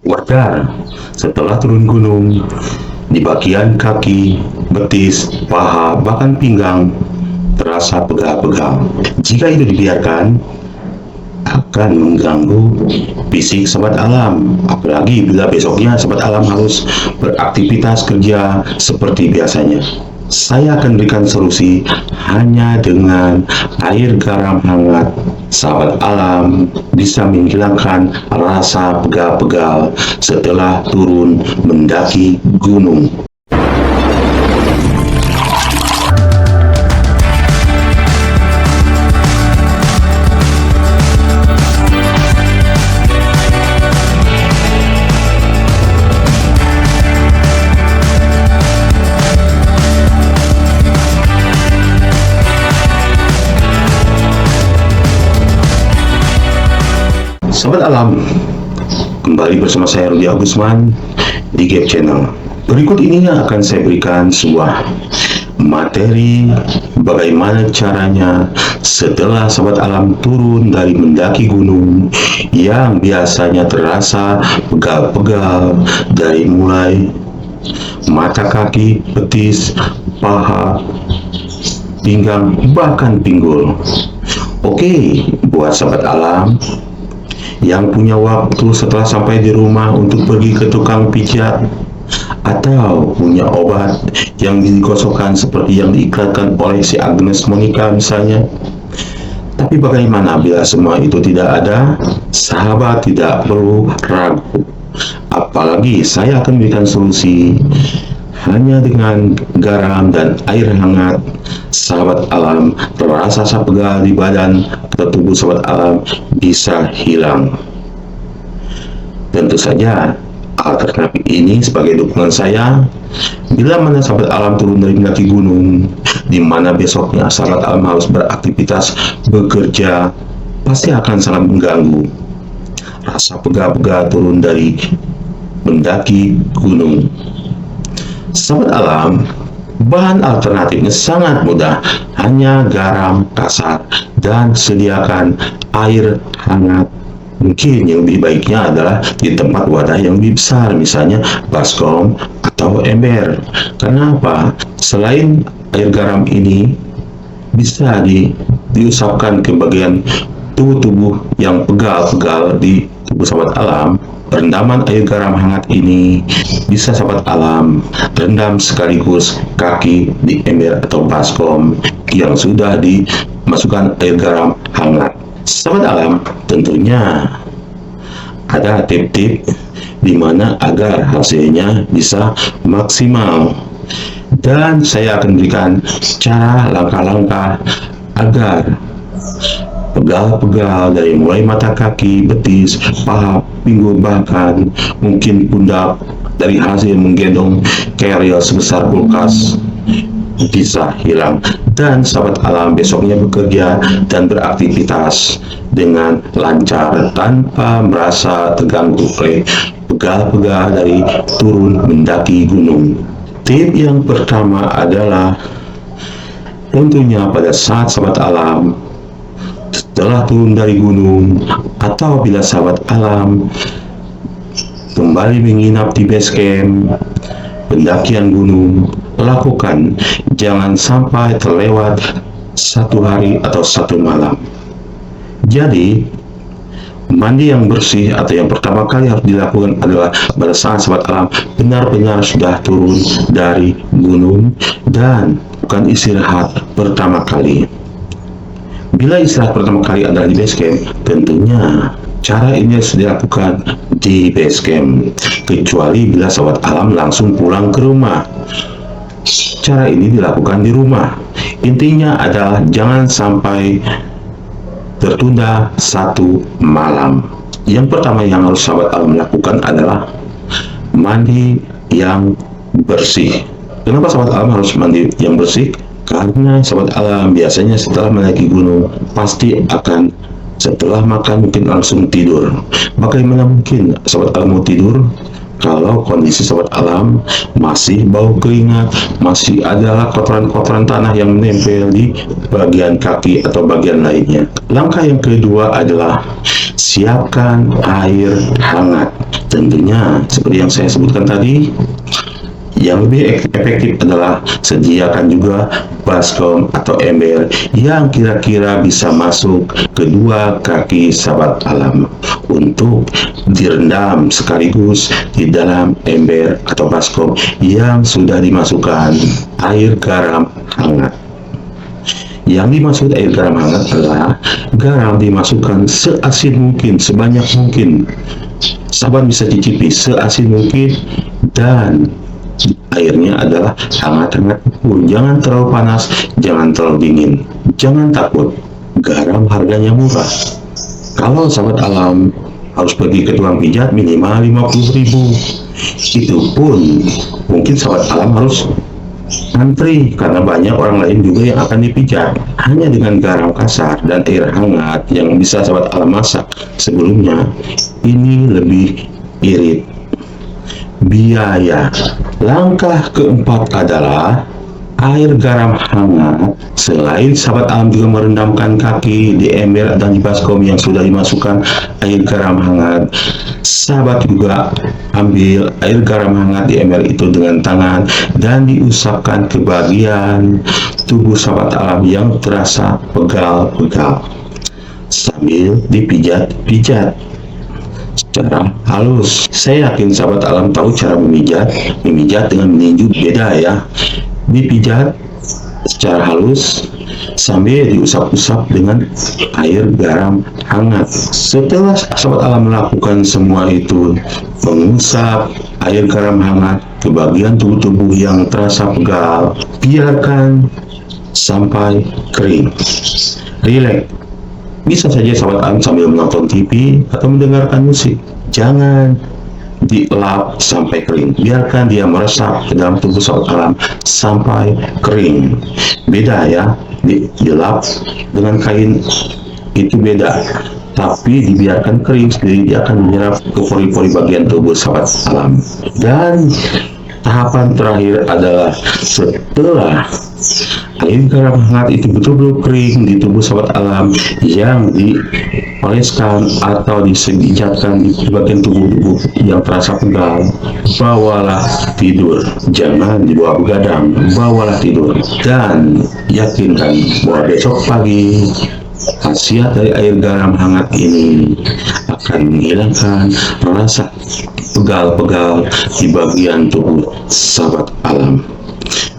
Wajar, setelah turun gunung, di bagian kaki, betis, paha, bahkan pinggang terasa pegal-pegal. Jika itu dibiarkan, akan mengganggu fisik sobat alam. Apalagi bila besoknya sobat alam harus beraktivitas kerja seperti biasanya. Saya akan berikan solusi hanya dengan air garam hangat. Sahabat alam bisa menghilangkan rasa pegal-pegal setelah turun mendaki gunung. Sobat alam, kembali bersama saya Rudi Agusman di Gap Channel. Berikut ini akan saya berikan sebuah materi bagaimana caranya setelah sobat alam turun dari mendaki gunung yang biasanya terasa pegal-pegal dari mulai mata kaki, betis, paha, pinggang, bahkan pinggul. Oke, buat sobat alam yang punya waktu setelah sampai di rumah untuk pergi ke tukang pijat atau punya obat yang digosokkan seperti yang diiklankan oleh si Agnes Monica misalnya. Tapi bagaimana bila semua itu tidak ada? Sahabat tidak perlu ragu. Apalagi saya akan berikan solusi hanya dengan garam dan air hangat. Sahabat alam, rasa pegal di badan atau tubuh sahabat alam bisa hilang. Tentu saja alternatif ini sebagai dukungan saya bila mana sahabat alam turun dari mendaki gunung, di mana besoknya sahabat alam harus beraktivitas bekerja, pasti akan sangat mengganggu. Rasa pegal-pegal turun dari mendaki gunung. Sahabat alam, bahan alternatifnya sangat mudah, hanya garam kasar dan sediakan air hangat. Mungkin yang lebih baiknya adalah di tempat wadah yang lebih besar, misalnya baskom atau ember. Kenapa? Selain air garam ini bisa diusapkan ke bagian tubuh yang pegal-pegal di tubuh sahabat alam. Rendaman air garam hangat ini bisa sahabat alam rendam sekaligus kaki di ember atau baskom yang sudah dimasukkan air garam hangat. Sahabat alam, tentunya ada tip-tip di mana agar hasilnya bisa maksimal, dan saya akan berikan cara langkah-langkah agar pegal-pegal dari mulai mata kaki, betis, paha, pinggul, bahkan mungkin pundak dari hasil menggendong keril sebesar kulkas bisa hilang, dan sahabat alam besoknya bekerja dan beraktivitas dengan lancar tanpa merasa terganggu oleh pegal-pegal dari turun mendaki gunung. Tip yang pertama adalah tentunya pada saat sahabat alam setelah turun dari gunung atau bila sahabat alam kembali menginap di base camp pendakian gunung, lakukan jangan sampai terlewat satu hari atau satu malam. Jadi mandi yang bersih atau yang pertama kali harus dilakukan adalah pada saat sahabat alam benar-benar sudah turun dari gunung dan bukan istirahat pertama kali. Bila istirahat pertama kali adalah di base camp, tentunya cara ini harus dilakukan di base camp, kecuali bila sahabat alam langsung pulang ke rumah. Cara ini dilakukan di rumah. Intinya adalah jangan sampai tertunda satu malam. Yang pertama yang harus sahabat alam lakukan adalah mandi yang bersih. Kenapa sahabat alam harus mandi yang bersih? Karena sahabat alam biasanya setelah mendaki gunung pasti akan setelah makan mungkin langsung tidur. Bagaimana mungkin sahabat alam mau tidur Kalau kondisi sobat alam masih bau keringat, masih adalah kotoran-kotoran tanah yang menempel di bagian kaki atau bagian lainnya. Langkah yang kedua adalah siapkan air hangat. Tentunya seperti yang saya sebutkan tadi, yang lebih efektif adalah sediakan juga baskom atau ember yang kira-kira bisa masuk kedua kaki sahabat alam untuk direndam sekaligus di dalam ember atau baskom yang sudah dimasukkan air garam hangat. Yang dimaksud air garam hangat adalah garam dimasukkan seasin mungkin, sebanyak mungkin. Sahabat bisa cicipi seasin mungkin dan airnya adalah hangat-hangat pun. Jangan terlalu panas, jangan terlalu dingin. Jangan takut, garam harganya murah. Kalau sahabat alam harus pergi ke tukang pijat minimal 50.000. Itu pun mungkin sahabat alam harus antri karena banyak orang lain juga yang akan dipijat. Hanya dengan garam kasar dan air hangat yang bisa sahabat alam masak sebelumnya, ini lebih irit. Biaya. Langkah keempat adalah air garam hangat. Selain sahabat alam juga merendamkan kaki di ember dan di baskom yang sudah dimasukkan air garam hangat, sahabat juga ambil air garam hangat di ember itu dengan tangan dan diusapkan ke bagian tubuh sahabat alam yang terasa pegal-pegal sambil dipijat-pijat secara halus. Saya yakin sahabat alam tahu cara memijat dengan meninju beda ya. Dipijat secara halus sambil diusap-usap dengan air garam hangat. Setelah sahabat alam melakukan semua itu, mengusap air garam hangat ke bagian tubuh-tubuh yang terasa pegal, biarkan sampai kering. Rileks. Bisa saja sahabat alam sambil menonton TV atau mendengarkan musik. Jangan dilap sampai kering. Biarkan dia meresap ke dalam tubuh sahabat alam sampai kering. Beda ya, dilap dengan kain itu beda. Tapi dibiarkan kering sendiri, dia akan menyerap ke pori-pori bagian tubuh sahabat alam. Dan tahapan terakhir adalah setelah air garam hangat itu betul-betul kering di tubuh sahabat alam yang dioleskan atau disediakan di bagian tubuh yang terasa pegal, bawalah tidur. Jangan dibawa begadang, bawalah tidur. Dan yakinkan bahwa besok pagi khasiat dari air garam hangat ini akan menghilangkan rasa pegal-pegal di bagian tubuh sahabat alam.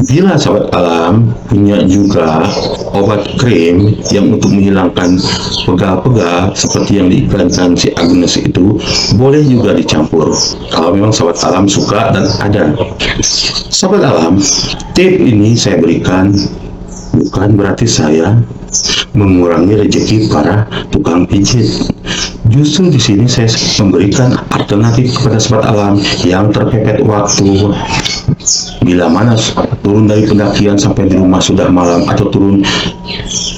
Bila sahabat alam punya juga obat krim yang untuk menghilangkan pegal-pegal seperti yang diiklankan si Agnes itu, boleh juga dicampur kalau memang sahabat alam suka dan ada. Sahabat alam, tip ini saya berikan bukan berarti saya mengurangi rezeki para tukang pijit. Justru di sini saya memberikan alternatif kepada sahabat alam yang terpepet waktu. Bila mana turun dari pendakian sampai di rumah sudah malam atau turun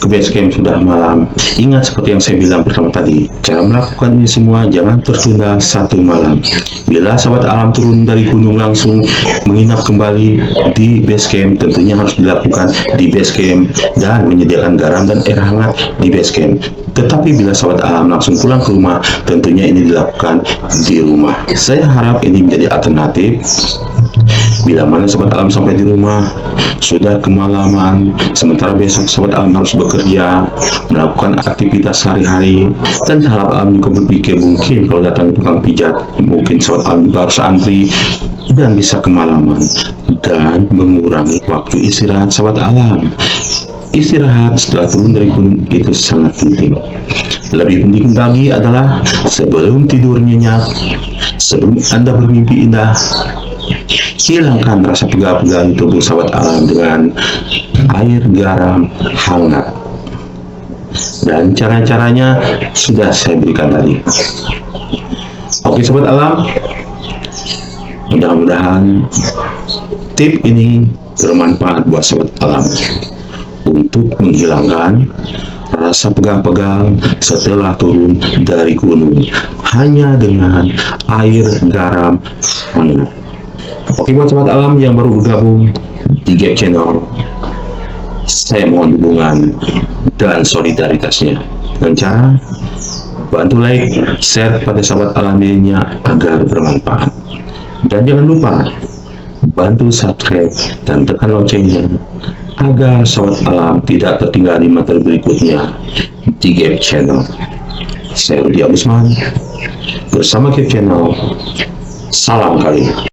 ke base camp sudah malam, ingat seperti yang saya bilang pertama tadi, cara melakukan ini semua jangan tertunda satu malam. Bila sahabat alam turun dari gunung langsung menginap kembali di base camp, tentunya harus dilakukan di base camp dan menyediakan garam dan air hangat di base camp. Tetapi bila sahabat alam langsung pulang ke rumah, tentunya ini dilakukan di rumah. Saya harap ini menjadi alternatif. Bila mana sahabat alam sampai di rumah sudah kemalaman, sementara besok sahabat alam harus bekerja, melakukan aktivitas sehari-hari, dan sahabat alam juga berpikir mungkin kalau datang tukang pijat, mungkin sahabat alam juga harus antri dan bisa kemalaman dan mengurangi waktu istirahat sahabat alam. Istirahat setelah turun dari gunung itu sangat penting. Lebih penting lagi adalah sebelum tidur nyenyak, sebelum Anda bermimpi indah, hilangkan rasa pegal-pegal di tubuh sahabat alam dengan air garam hangat. Dan cara-caranya sudah saya berikan tadi. Oke sahabat alam, mudah-mudahan tip ini bermanfaat buat sahabat alam untuk menghilangkan rasa pegang-pegang setelah turun dari gunung hanya dengan air garam hangat. Oke, buat sobat alam yang baru bergabung di Gap Channel, saya mohon dukungan dan solidaritasnya dengan cara bantu like, share pada sahabat alam lainnya agar bermanfaat. Dan jangan lupa bantu subscribe dan tekan loncengnya agar sahabat alam tidak tertinggal di materi berikutnya di Gap Channel. Saya Rudi Agusman bersama Gap Channel. Salam kali.